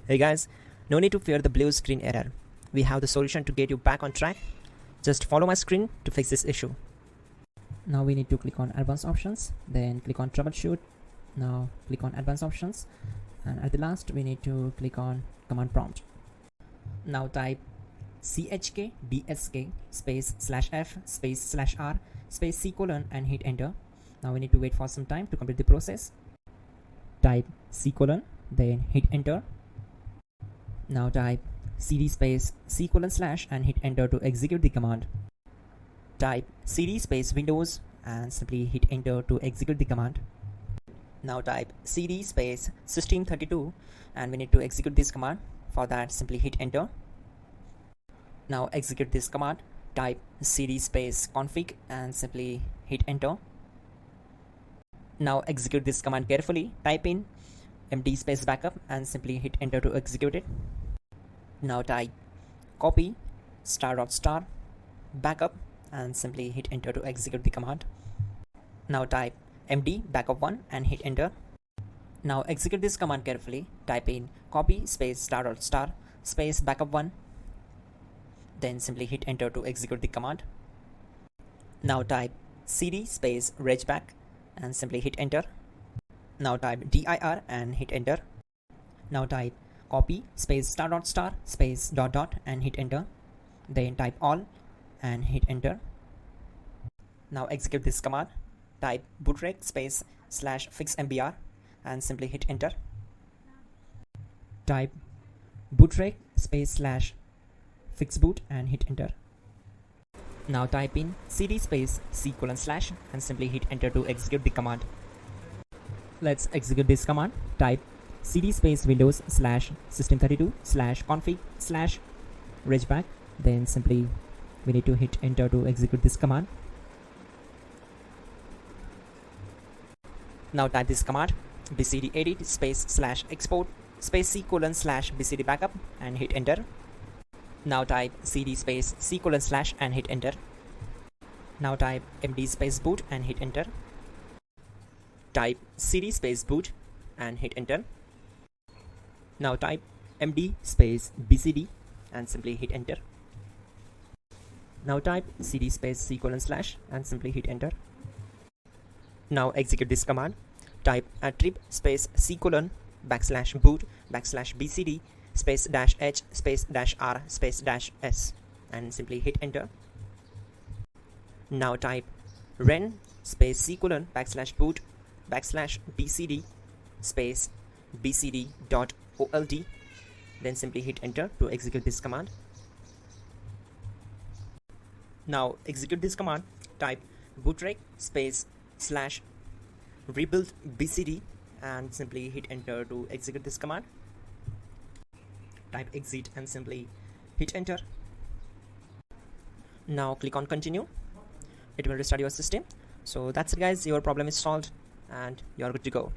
Hey guys, no need to fear the blue screen error. We have the solution to get you back on track. Just follow my screen to fix this issue. Now we need to click on advanced options, then click on troubleshoot. Now click on advanced options, and at the last we need to click on command prompt. Now type chkdsk space /f space /r space c colon and hit enter. Now we need to wait for some time to complete the process. Type c colon, then hit enter. Now type cd space c colon / and hit enter to execute the command. Type cd space windows and simply hit enter to execute the command. Now type cd space system32 and we need to execute this command. For that, simply hit enter. Now execute this command. Type cd space config and simply hit enter. Now execute this command carefully. Type in md space backup and simply hit enter to execute it. Now type copy ** backup and simply hit enter to execute the command. Now type md backup1 and hit enter. Now execute this command carefully. Type in copy space ** space backup1, then simply hit enter to execute the command. Now type cd space regback and simply hit enter. Now type dir and hit enter. Now type copy space ** space ... and hit enter. Then type all and hit enter. Now execute this command. Type bootrec space /fixmbr and simply hit enter. Type bootrec space /fixboot and hit enter. Now type in cd space c colon / and simply hit enter to execute the command. Let's execute this command. Type cd space windows /system32 /config /regback, then simply we need to hit enter to execute this command. Now type this command bcd edit space /export space c colon /bcd backup and hit enter. Now type cd space c colon / and hit enter. Now type md space boot and hit enter. Type cd space boot and hit enter. Now type md space bcd and simply hit enter. Now type cd space c colon / and simply hit enter. Now execute this command. Type attrib space c colon /boot /bcd space -h space -r space -s and simply hit enter. Now type ren space c colon /boot /bcd space bcd.old, then simply hit enter to execute this command. Now execute this command. Type bootrec space /rebuild bcd and simply hit enter to execute this command. Type exit and simply hit enter. Now click on continue. It will restart your system. So that's it guys, your problem is solved and you're good to go.